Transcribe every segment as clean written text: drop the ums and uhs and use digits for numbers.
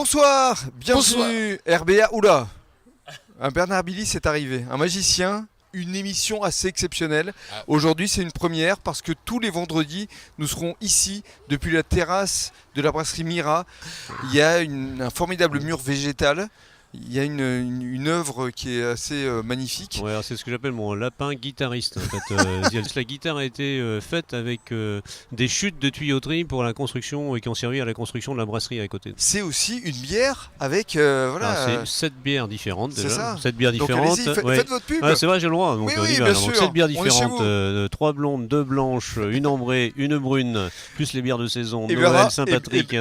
Bonsoir, bienvenue RBA. Oula, un Bernard Billy c'est arrivé, un magicien, une émission assez exceptionnelle. Aujourd'hui c'est une première parce que tous les vendredis nous serons ici depuis la terrasse de la brasserie Mira. Il y a un formidable mur végétal. Il y a une œuvre qui est assez magnifique. Ouais, c'est ce que j'appelle mon lapin guitariste. En fait, la guitare a été faite avec des chutes de tuyauterie pour la construction et qui ont servi à la construction de la brasserie à côté. C'est aussi une bière avec voilà. C'est 7 bières différentes déjà. C'est ça. 7 bières différentes. Donc allez-y, faites votre pub. C'est vrai, j'ai le droit. Donc, oui, bien bien sûr. sûr. Donc 7 bières différentes, 3 blondes, 2 blanches, une ambrée, une brune, plus les bières de saison, et Noël, Saint-Patrick.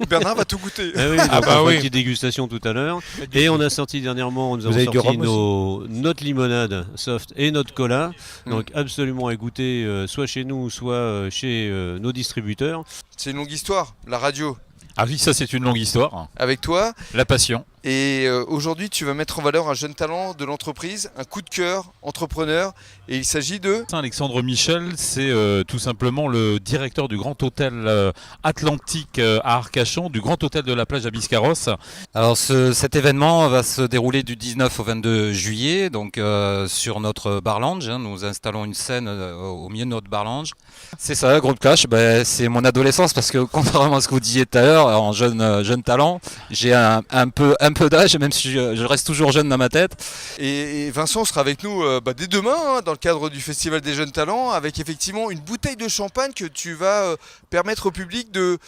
Bernard va tout goûter. Ah oui, donc une petite dégustation tout à l'heure. Et on a sorti dernièrement, nous avons sorti notre limonade soft et notre cola. Donc absolument à goûter, soit chez nous, soit chez nos distributeurs. C'est une longue histoire, la radio. Ah oui, ça c'est une longue histoire. Avec toi. La passion. Et aujourd'hui, tu vas mettre en valeur un jeune talent de l'entreprise, un coup de cœur, entrepreneur. Et il s'agit de... Alexandre Michel, c'est tout simplement le directeur du Grand Hôtel Atlantique à Arcachon, du Grand Hôtel de la Plage à Biscarrosse. Alors cet événement va se dérouler du 19 au 22 juillet, donc sur notre bar lounge. Nous installons une scène au milieu de notre bar lounge. C'est ça, Groupe Clash, c'est mon adolescence parce que contrairement à ce que vous disiez tout à l'heure, en jeune talent, j'ai un peu d'âge, même si je reste toujours jeune dans ma tête. Et Vincent sera avec nous dès demain, dans le cadre du Festival des Jeunes Talents, avec effectivement une bouteille de champagne que tu vas permettre au public de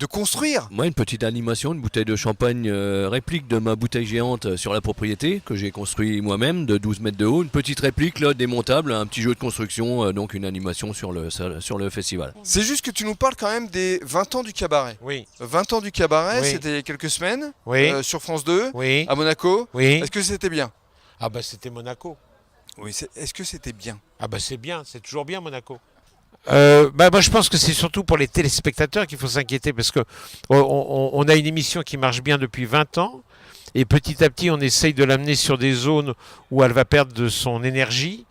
construire. Moi, une petite animation, une bouteille de champagne réplique de ma bouteille géante sur la propriété que j'ai construit moi-même de 12 mètres de haut. Une petite réplique là, démontable, un petit jeu de construction, donc une animation sur le festival. C'est juste que tu nous parles quand même des 20 ans du cabaret. Oui. 20 ans du cabaret, Oui. C'était il y a quelques semaines, Oui. sur France 2, Oui. à Monaco. Oui. Est-ce que c'était bien? Ah bah c'était Monaco. Oui, est-ce que c'était bien? Ah bah c'est bien, c'est toujours bien Monaco. Moi je pense que c'est surtout pour les téléspectateurs qu'il faut s'inquiéter parce que on a une émission qui marche bien depuis 20 ans et petit à petit on essaye de l'amener sur des zones où elle va perdre de son énergie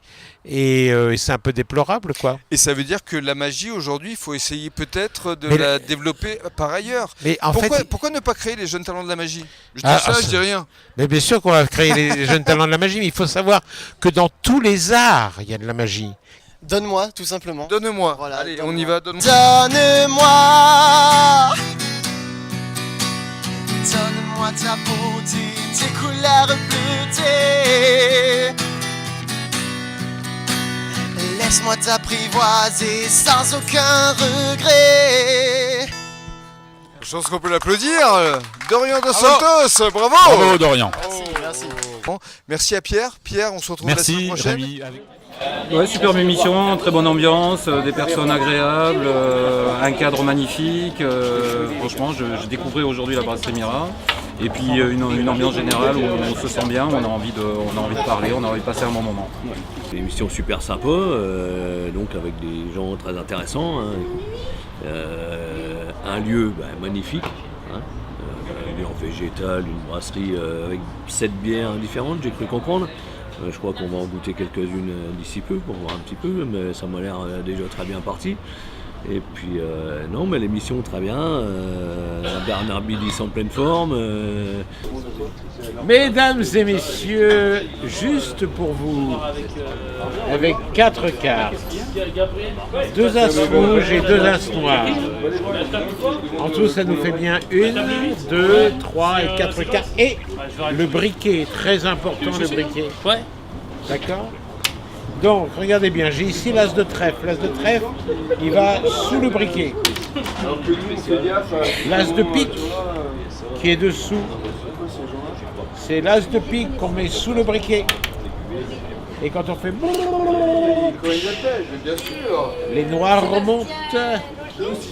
et c'est un peu déplorable quoi. Et ça veut dire que la magie aujourd'hui, il faut essayer peut-être de la développer par ailleurs. Mais pourquoi ne pas créer les jeunes talents de la magie? Je dis ça, je dis rien. Mais bien sûr qu'on va créer les jeunes talents de la magie, mais il faut savoir que dans tous les arts il y a de la magie. Donne-moi, tout simplement. Donne-moi. Voilà, allez, donne-moi. on y va. Donne-moi. Donne-moi ta beauté, tes couleurs bleutées. Laisse-moi t'apprivoiser sans aucun regret. Je pense qu'on peut l'applaudir. Dorian Dos Santos, bravo. Bravo Dorian. Merci. Bon, merci à Pierre. Pierre, on se retrouve la semaine Merci prochaine. Rémi. Ouais, superbe émission, très bonne ambiance, des personnes agréables, un cadre magnifique. Franchement, je découvrais aujourd'hui la brasserie Mira. Et puis une ambiance générale où on se sent bien, on a envie de parler, on a envie de passer un bon moment. Une émission super sympa, donc avec des gens très intéressants. Un lieu magnifique. Une en végétal, une brasserie avec 7 bières différentes, j'ai cru comprendre. Je crois qu'on va en goûter quelques-unes d'ici peu pour voir un petit peu, mais ça m'a l'air déjà très bien parti. Et puis non, mais l'émission très bien, Bernard Billy en pleine forme. Mesdames et messieurs, juste pour vous, avec 4 cartes, 2 as rouges et 2 as noirs. En tout, ça nous fait bien 1, 2, 3 et 4 cartes. Et le briquet, très important le briquet. Ouais. D'accord ? Donc, regardez bien, j'ai ici l'as de trèfle. L'as de trèfle, il va sous le briquet. L'as de pique, qui est dessous, c'est l'as de pique qu'on met sous le briquet. Et quand on fait... les noirs remontent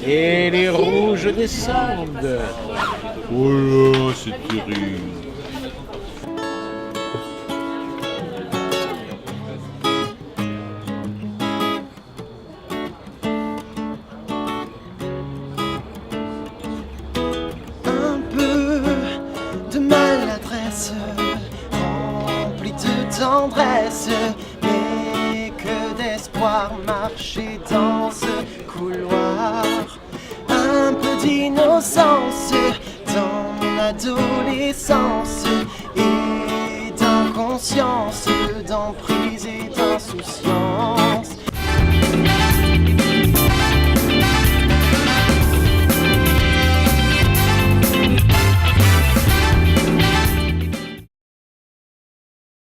et les rouges descendent. Oh là, c'est terrible. Un peu de maladresse, rempli de tendresse, mais que d'espoir marcher dans ce couloir. Un peu d'innocence dans mon d'adolescence et d'inconscience, d'emprise et d'insouciance.